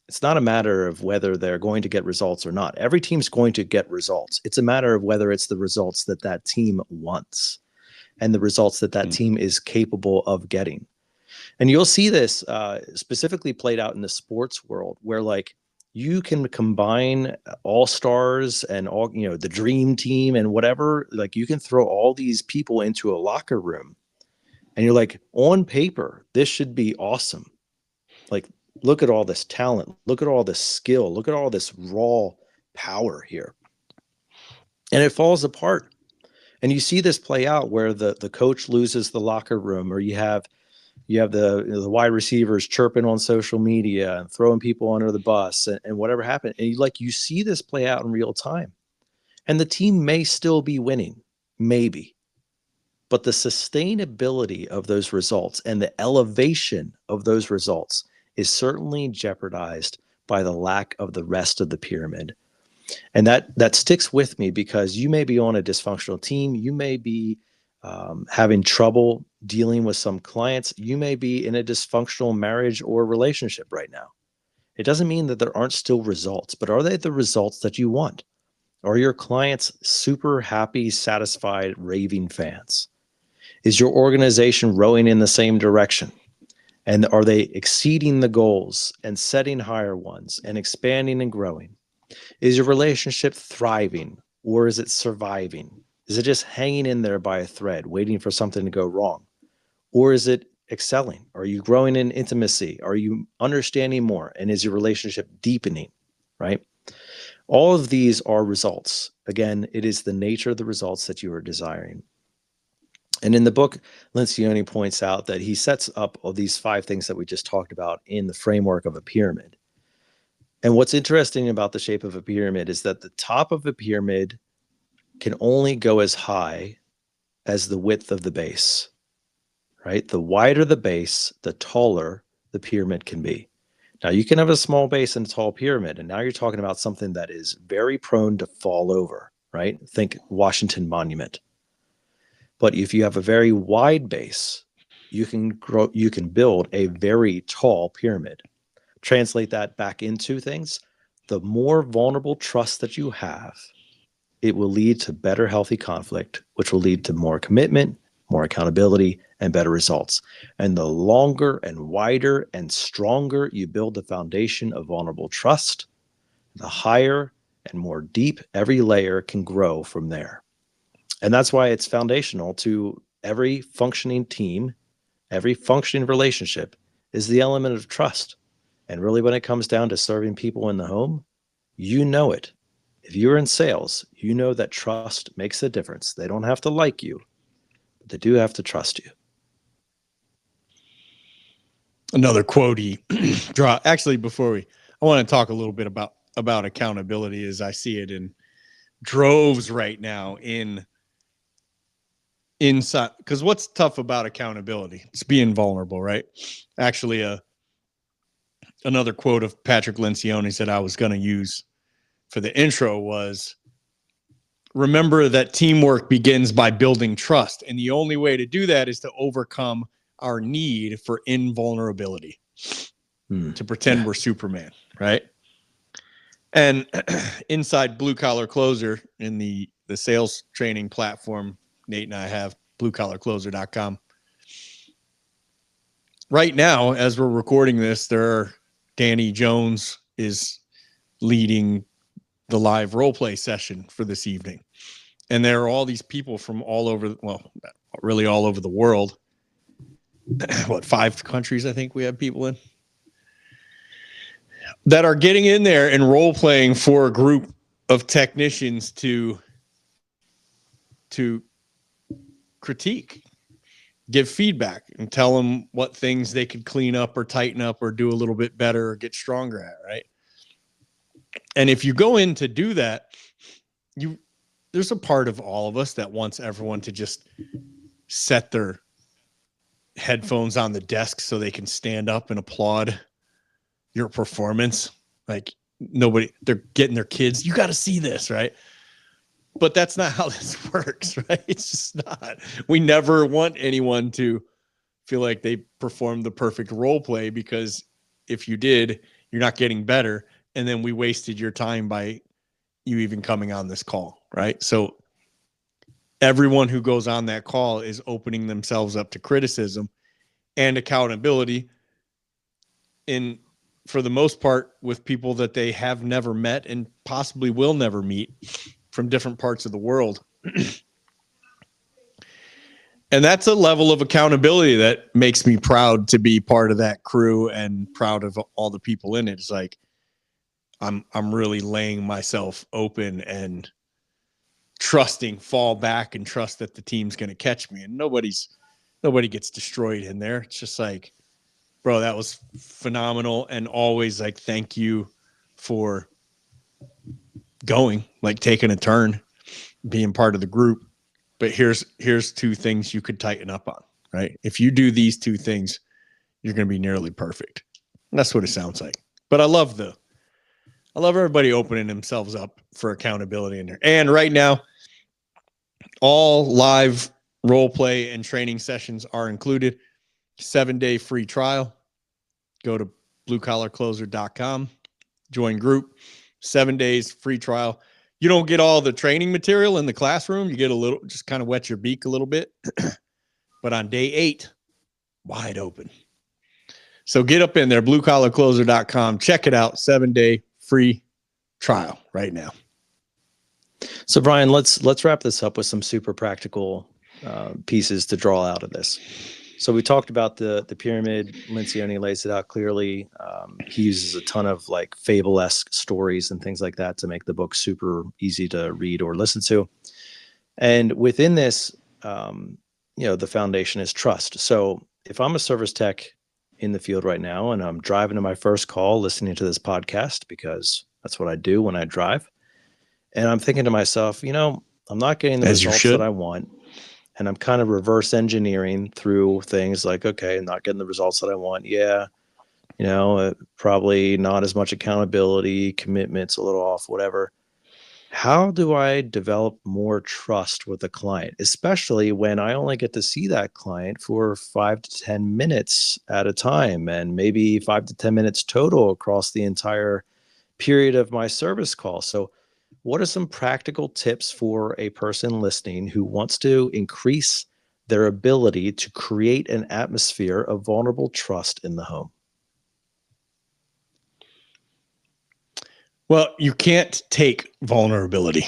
It's not a matter of whether they're going to get results or not. Every team's going to get results. It's a matter of whether it's the results that that team wants and the results that that team is capable of getting. And you'll see this specifically played out in the sports world, where like you can combine all stars and all, the dream team and whatever, like you can throw all these people into a locker room and you're like, on paper, this should be awesome. Like, look at all this talent. Look at all this skill. Look at all this raw power here. And it falls apart. And you see this play out where the coach loses the locker room, or you have the wide receivers chirping on social media and throwing people under the bus and whatever happened. And you see this play out in real time. And the team may still be winning, maybe. But the sustainability of those results and the elevation of those results is certainly jeopardized by the lack of the rest of the pyramid. And that sticks with me, because you may be on a dysfunctional team. You may be having trouble dealing with some clients. You may be in a dysfunctional marriage or relationship right now. It doesn't mean that there aren't still results, but are they the results that you want? Are your clients super happy, satisfied, raving fans? Is your organization rowing in the same direction? And are they exceeding the goals and setting higher ones and expanding and growing? Is your relationship thriving, or is it surviving? Is it just hanging in there by a thread, waiting for something to go wrong? Or is it excelling? Are you growing in intimacy? Are you understanding more? And is your relationship deepening, right? All of these are results. Again, it is the nature of the results that you are desiring. And in the book, Lencioni points out that he sets up all these 5 things that we just talked about in the framework of a pyramid. And what's interesting about the shape of a pyramid is that the top of a pyramid can only go as high as the width of the base, right? The wider the base, the taller the pyramid can be. Now, you can have a small base and a tall pyramid, and now you're talking about something that is very prone to fall over, right? Think Washington Monument. But if you have a very wide base, you can build a very tall pyramid. Translate that back into things. The more vulnerable trust that you have, it will lead to better, healthy conflict, which will lead to more commitment, more accountability, and better results. And the longer and wider and stronger you build the foundation of vulnerable trust, the higher and more deep every layer can grow from there. And that's why it's foundational to every functioning team, every functioning relationship, is the element of trust. And really, when it comes down to serving people in the home, you know it. If you're in sales, you know that trust makes a difference. They don't have to like you, but they do have to trust you. Another quote he draw. Actually, I want to talk a little bit about accountability as I see it in droves right now inside. Because what's tough about accountability? It's being vulnerable, right? Actually, another quote of Patrick Lencioni that I was going to use for the intro was, remember that teamwork begins by building trust. And the only way to do that is to overcome our need for invulnerability, to pretend we're Superman, right? And inside Blue Collar Closer, in the sales training platform Nate and I have, bluecollarcloser.com. Right now, as we're recording this, Danny Jones is leading the live role play session for this evening. And there are all these people from all over, well, really all over the world. 5 countries, I think we have people in, that are getting in there and role playing for a group of technicians to critique, give feedback, and tell them what things they could clean up or tighten up or do a little bit better or get stronger at, right? And if you go in to do that, there's a part of all of us that wants everyone to just set their headphones on the desk so they can stand up and applaud your performance. Like they're getting their kids, you got to see this, right? But that's not how this works, right? It's just not. We never want anyone to feel like they performed the perfect role play, because if you did, you're not getting better. And then we wasted your time by you even coming on this call, right? So everyone who goes on that call is opening themselves up to criticism and accountability, for the most part, with people that they have never met and possibly will never meet from different parts of the world. And that's a level of accountability that makes me proud to be part of that crew and proud of all the people in it. It's like, I'm really laying myself open and fall back and trust that the team's going to catch me, and nobody gets destroyed in there. It's just like, bro, that was phenomenal. And always like, thank you for going, like taking a turn, being part of the group. But here's 2 things you could tighten up on, right? If you do these 2 things, you're going to be nearly perfect. And that's what it sounds like. But I love everybody opening themselves up for accountability in there. And right now, all live role play and training sessions are included. 7-day free trial. Go to bluecollarcloser.com, join group, 7 days free trial. You don't get all the training material in the classroom. You get a little, just kind of wet your beak a little bit. But on day 8, wide open. So get up in there, bluecollarcloser.com. Check it out. 7-day free trial right now. So Brian, let's wrap this up with some super practical pieces to draw out of this. So we talked about the pyramid. Lencioni lays it out clearly. He uses a ton of like fable-esque stories and things like that to make the book super easy to read or listen to. And within this, the foundation is trust. So if I'm a service tech in the field right now and I'm driving to my first call, listening to this podcast, because that's what I do when I drive, and I'm thinking to myself, I'm not getting the results that I want. And I'm kind of reverse engineering through things like, okay, I'm not getting the results that I want. Yeah. Probably not as much accountability, commitments a little off, whatever. How do I develop more trust with a client, especially when I only get to see that client for 5 to 10 minutes at a time, and maybe 5 to 10 minutes total across the entire period of my service call? So what are some practical tips for a person listening who wants to increase their ability to create an atmosphere of vulnerable trust in the home? Well, you can't take vulnerability.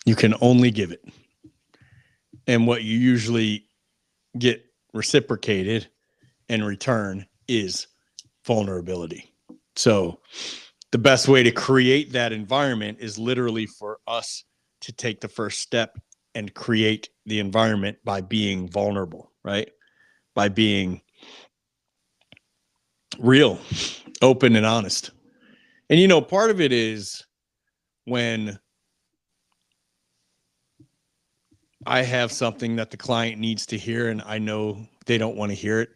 You can only give it. And what you usually get reciprocated in return is vulnerability. So the best way to create that environment is literally for us to take the first step and create the environment by being vulnerable, right? By being real, open, and honest. And, part of it is when I have something that the client needs to hear and I know they don't want to hear it,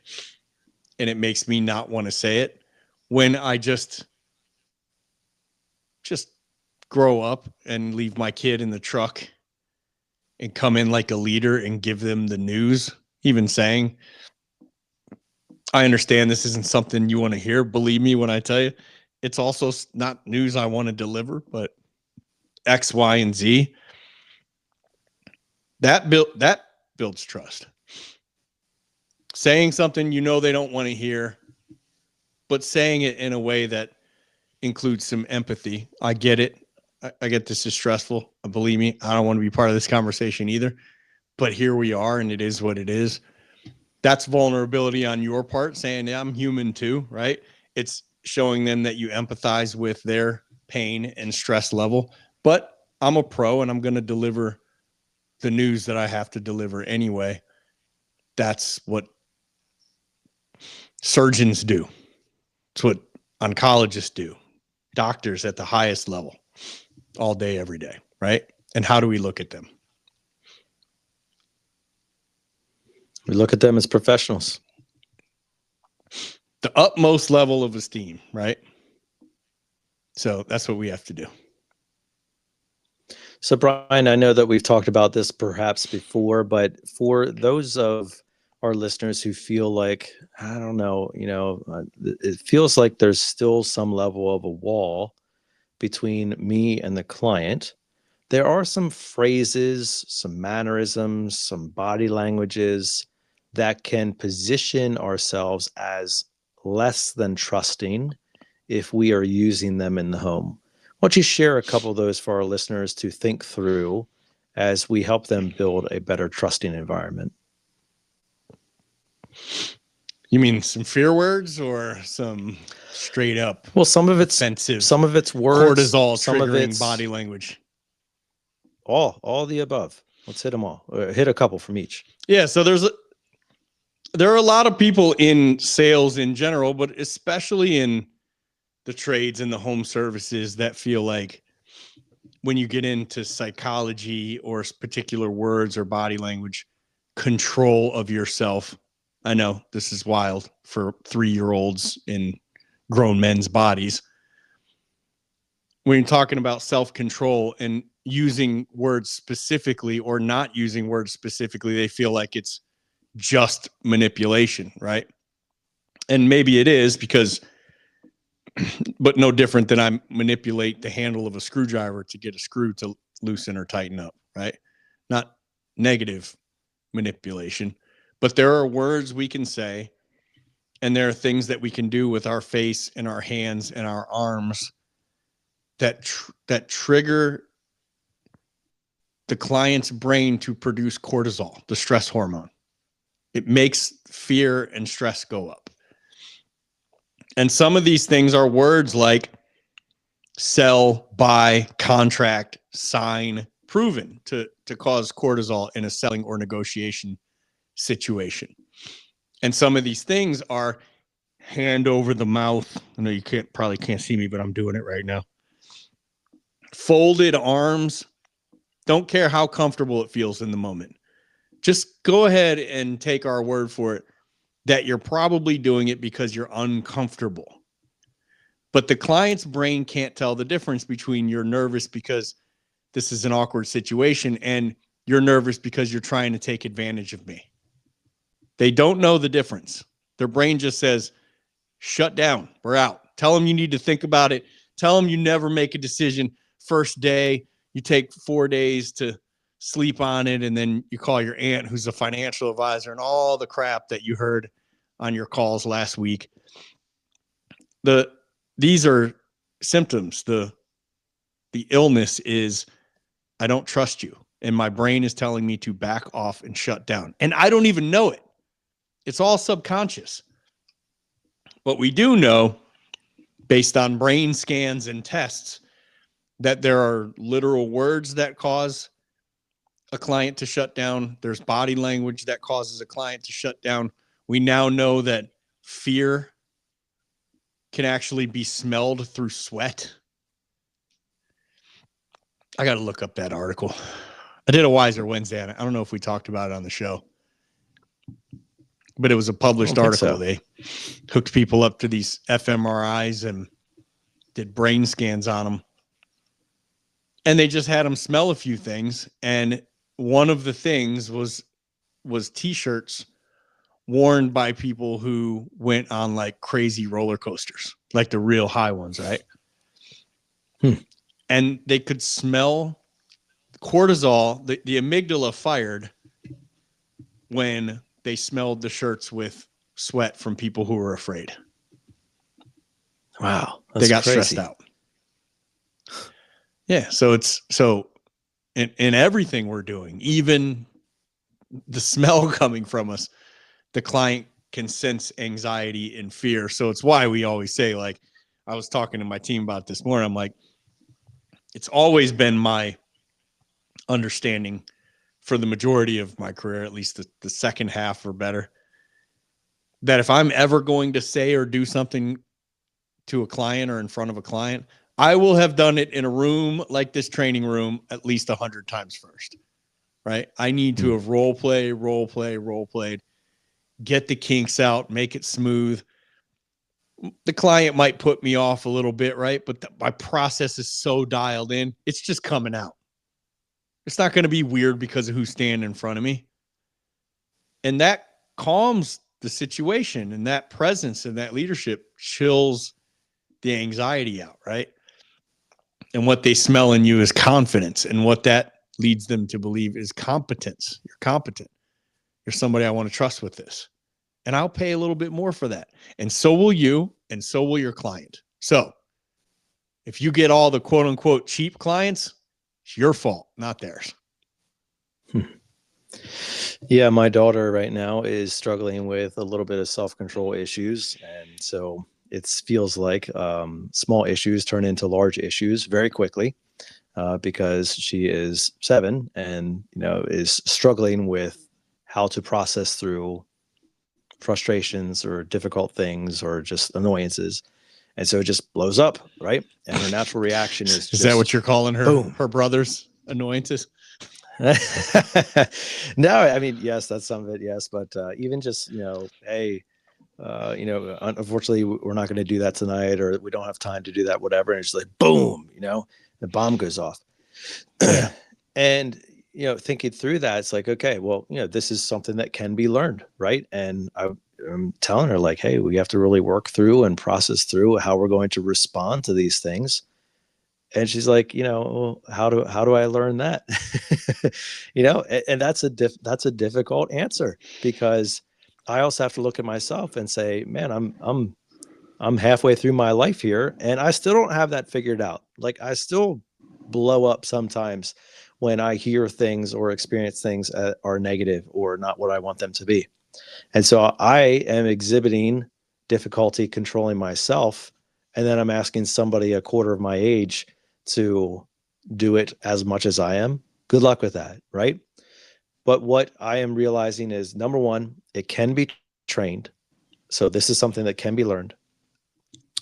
and it makes me not want to say it, when I just grow up and leave my kid in the truck and come in like a leader and give them the news, even saying, I understand this isn't something you want to hear. Believe me when I tell you, it's also not news I want to deliver, but X, Y, and Z. That builds trust. Saying something they don't want to hear, but saying it in a way that includes some empathy. I get it. I get this is stressful. Believe me, I don't want to be part of this conversation either. But here we are, and it is what it is. That's vulnerability on your part, saying, yeah, I'm human too, right? It's showing them that you empathize with their pain and stress level, but I'm a pro and I'm going to deliver the news that I have to deliver anyway. That's what surgeons do. It's what oncologists do. Doctors at the highest level all day, every day, right? And how do we look at them? We look at them as professionals. The utmost level of esteem, right? So that's what we have to do. So, Brian, I know that we've talked about this perhaps before, but for those of our listeners who feel like, I don't know, it feels like there's still some level of a wall between me and the client. There are some phrases, some mannerisms, some body languages that can position ourselves as less than trusting if we are using them in the home. Why don't you share a couple of those for our listeners to think through as we help them build a better trusting environment? You mean some fear words or some straight up? Well, some of it's offensive, some of it's words, cortisol some of triggering it's body language. All the above. Let's hit them all. Hit a couple from each. Yeah. So there are a lot of people in sales in general, but especially in the trades and the home services that feel like when you get into psychology or particular words or body language, control of yourself. I know this is wild for 3-year-olds in grown men's bodies. When you're talking about self-control and using words specifically or not using words specifically, they feel like it's just manipulation, right? And maybe it is because, but no different than I manipulate the handle of a screwdriver to get a screw to loosen or tighten up, right? Not negative manipulation, but there are words we can say, and there are things that we can do with our face and our hands and our arms that trigger the client's brain to produce cortisol, the stress hormone. It makes fear and stress go up. And some of these things are words like sell, buy, contract, sign, proven to cause cortisol in a selling or negotiation situation. And some of these things are hand over the mouth. I know you probably can't see me, but I'm doing it right now. Folded arms. Don't care how comfortable it feels in the moment. Just go ahead and take our word for it that you're probably doing it because you're uncomfortable. But the client's brain can't tell the difference between you're nervous because this is an awkward situation and you're nervous because you're trying to take advantage of me. They don't know the difference. Their brain just says, shut down, we're out. Tell them you need to think about it. Tell them you never make a decision. First day, you take 4 days to sleep on it, and then you call your aunt who's a financial advisor and all the crap that you heard on your calls last week. These are symptoms. The illness is I don't trust you, and my brain is telling me to back off and shut down. And I don't even know it. It's all subconscious. But we do know, based on brain scans and tests, that there are literal words that cause a client to shut down. There's body language that causes a client to shut down. We now know that fear can actually be smelled through sweat. I got to look up that article. I did a Wiser Wednesday on it. I don't know if we talked about it on the show, but it was a published article. So. They hooked people up to these fMRIs and did brain scans on them. And they just had them smell a few things. And one of the things was T-shirts worn by people who went on like crazy roller coasters, like the real high ones, right? And they could smell cortisol. The amygdala fired when they smelled the shirts with sweat from people who were afraid. Wow. They got crazy. Stressed out. Yeah. So in everything we're doing, even the smell coming from us, the client can sense anxiety and fear. So it's why we always say, like, I was talking to my team about this morning. I'm like, it's always been my understanding for the majority of my career, at least the second half or better, that if I'm ever going to say or do something to a client or in front of a client, I will have done it in a room like this training room at least 100 times first, right? I need to have role played, get the kinks out, make it smooth. The client might put me off a little bit, right? But my process is so dialed in, it's just coming out. It's not going to be weird because of who's standing in front of me. And that calms the situation, and that presence and that leadership chills the anxiety out, right? And what they smell in you is confidence, and what that leads them to believe is competence. You're competent. You're somebody I want to trust with this. And I'll pay a little bit more for that. And so will you, and so will your client. So if you get all the quote unquote cheap clients, it's your fault, not theirs. Yeah, my daughter right now is struggling with a little bit of self-control issues. And so it feels like small issues turn into large issues very quickly because she is 7 and, is struggling with how to process through frustrations or difficult things or just annoyances. And so it just blows up, right? And her natural reaction is that what you're calling her? Boom. Her brother's annoyances? No, I mean, yes, that's some of it. Yes. But even just, hey, unfortunately, we're not going to do that tonight, or we don't have time to do that, whatever. And it's like, boom, the bomb goes off. And, thinking through that, it's like, okay, well, this is something that can be learned. Right. And I'm telling her like, hey, we have to really work through and process through how we're going to respond to these things. And she's like, how do I learn that? And that's a difficult answer, because I also have to look at myself and say, man, I'm halfway through my life here and I still don't have that figured out. Like, I still blow up sometimes when I hear things or experience things that are negative or not what I want them to be. And so I am exhibiting difficulty controlling myself. And then I'm asking somebody a quarter of my age to do it as much as I am. Good luck with that, right? But what I am realizing is, number one, it can be trained. So this is something that can be learned.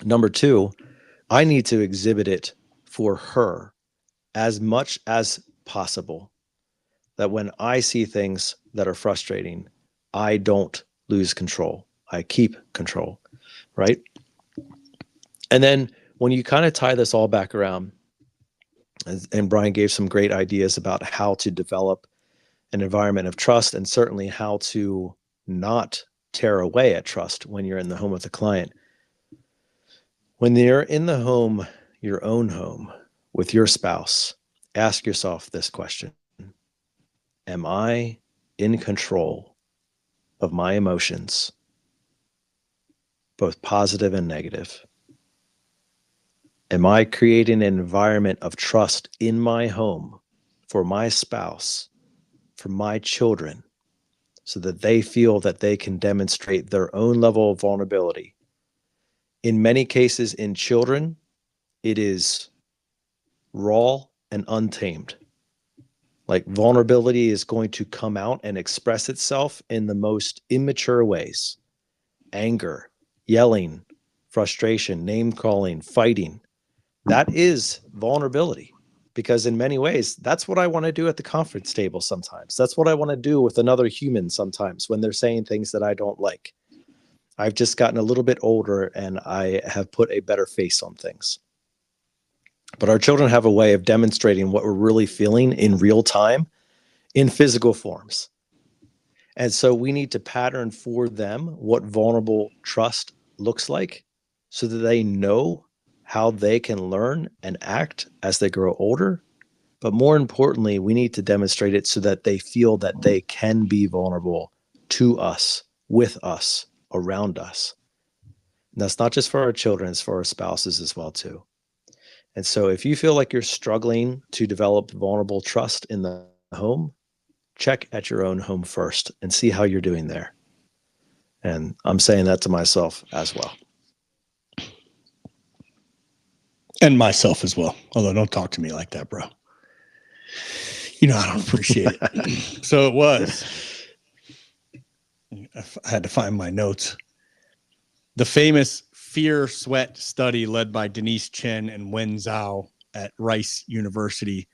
Number two, I need to exhibit it for her as much as possible, that when I see things that are frustrating, I don't lose control. I keep control, right? And then when you kind of tie this all back around, and Brian gave some great ideas about how to develop an environment of trust, and certainly how to not tear away at trust when you're in the home with a client. When you're in the home, your own home, with your spouse, ask yourself this question: am I in control of my emotions, both positive and negative? Am I creating an environment of trust in my home for my spouse, for my children, so that they feel that they can demonstrate their own level of vulnerability? In many cases, in children, it is raw and untamed. Like, vulnerability is going to come out and express itself in the most immature ways: anger, yelling, frustration, name calling, fighting. That is vulnerability, because in many ways, that's what I want to do at the conference table sometimes. That's what I want to do with another human sometimes when they're saying things that I don't like. I've just gotten a little bit older and I have put a better face on things. But our children have a way of demonstrating what we're really feeling in real time in physical forms. And so we need to pattern for them what vulnerable trust looks like, so that they know how they can learn and act as they grow older. But more importantly, we need to demonstrate it so that they feel that they can be vulnerable to us, with us, around us. And that's not just for our children, it's for our spouses as well too. And so if you feel like you're struggling to develop vulnerable trust in the home, check at your own home first and see how you're doing there. And I'm saying that to myself as well. And myself as well. Although don't talk to me like that, bro. You know, I don't appreciate it. So it was. I had to find my notes. The famous fear sweat study led by Denise Chen and Wen Zhao at Rice University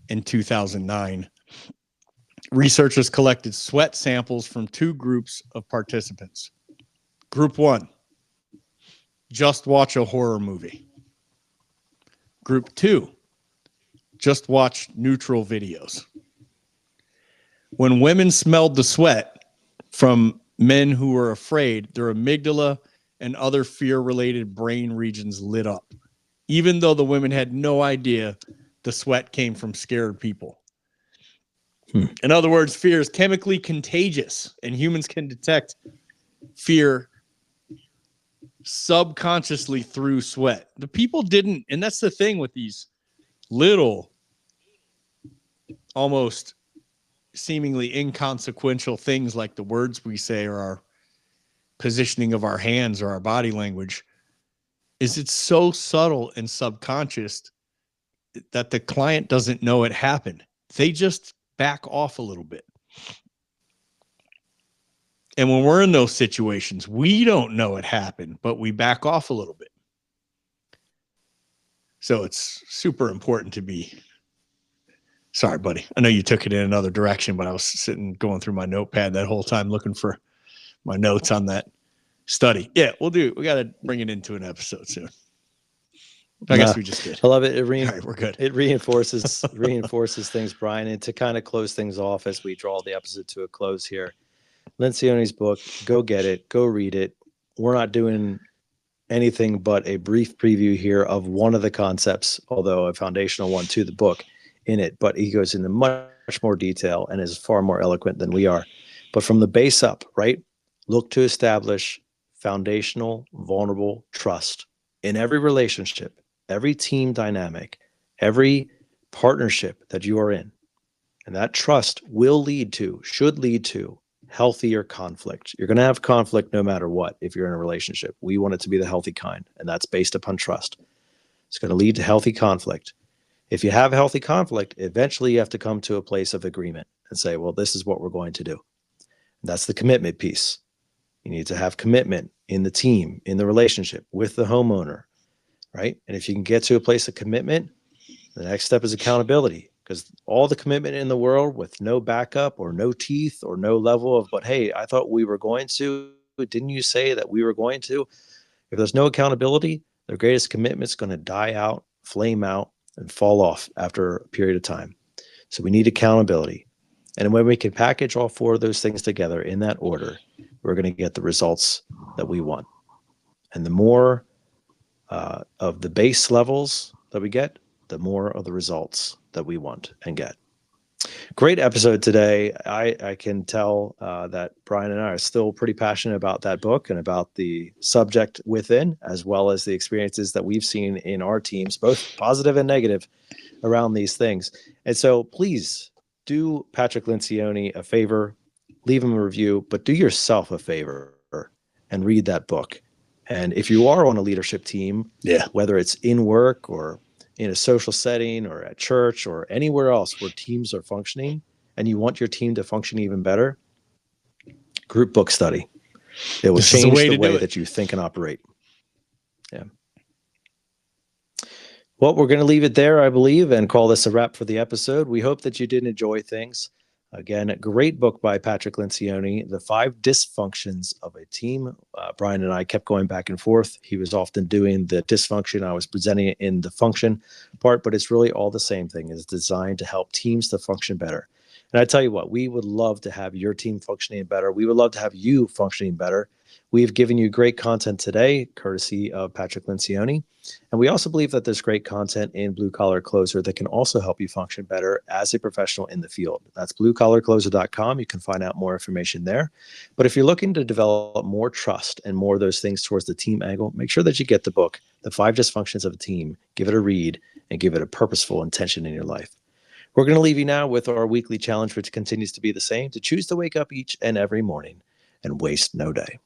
in 2009. Researchers collected sweat samples from two groups of participants. Group 1, just watch a horror movie. Group 2, just watch neutral videos. When women smelled the sweat from men who were afraid, their amygdala and other fear-related brain regions lit up, even though the women had no idea the sweat came from scared people. In other words, fear is chemically contagious, and humans can detect fear subconsciously through sweat. The people didn't, and that's the thing with these little, almost seemingly inconsequential things like the words we say or our positioning of our hands or our body language, is it's so subtle and subconscious that the client doesn't know it happened. They just back off a little bit. And when we're in those situations, we don't know it happened, but we back off a little bit. So it's super important to be. Sorry, buddy. I know you took it in another direction, but I was sitting going through my notepad that whole time looking for my notes on that study. Yeah, we got to bring it into an episode soon. I guess we just did. I love it. All right, we're good. It reinforces things, Brian. And to kind of close things off as we draw the episode to a close here, Lencioni's book, go get it, go read it. We're not doing anything but a brief preview here of one of the concepts, although a foundational one to the book in it, but he goes into much more detail and is far more eloquent than we are. But from the base up, right? Look to establish foundational, vulnerable trust in every relationship, every team dynamic, every partnership that you are in. And that trust should lead to healthier conflict. You're going to have conflict no matter what if you're in a relationship. We want it to be the healthy kind, and that's based upon trust. It's going to lead to healthy conflict. If you have healthy conflict, eventually you have to come to a place of agreement and say, well, this is what we're going to do. And that's the commitment piece. You need to have commitment in the team, in the relationship, with the homeowner, right? And if you can get to a place of commitment, the next step is accountability, because all the commitment in the world with no backup or no teeth or no level of, but hey, I thought we were going to, didn't you say that we were going to? If there's no accountability, the greatest commitment is going to die out, flame out, and fall off after a period of time. So we need accountability. And when we can package all four of those things together in that order, we're going to get the results that we want. And the more of the base levels that we get, the more of the results that we want and get. Great episode today. I can tell that Brian and I are still pretty passionate about that book and about the subject within, as well as the experiences that we've seen in our teams, both positive and negative, around these things. And so please do Patrick Lencioni a favor, leave him a review, but do yourself a favor and read that book. And if you are on a leadership team, whether it's in work or in a social setting or at church or anywhere else where teams are functioning and you want your team to function even better, group book study. It will change the way that you think and operate. Yeah. Well, we're going to leave it there, I believe, and call this a wrap for the episode. We hope that you did enjoy things. Again, a great book by Patrick Lencioni, The Five Dysfunctions of a Team. Brian and I kept going back and forth. He was often doing the dysfunction. I was presenting it in the function part, but it's really all the same thing. It's designed to help teams to function better. And I tell you what, we would love to have your team functioning better. We would love to have you functioning better. We've given you great content today, courtesy of Patrick Lencioni. And we also believe that there's great content in Blue Collar Closer that can also help you function better as a professional in the field. That's bluecollarcloser.com. You can find out more information there. But if you're looking to develop more trust and more of those things towards the team angle, make sure that you get the book, The Five Dysfunctions of a Team. Give it a read and give it a purposeful intention in your life. We're going to leave you now with our weekly challenge, which continues to be the same, to choose to wake up each and every morning and waste no day.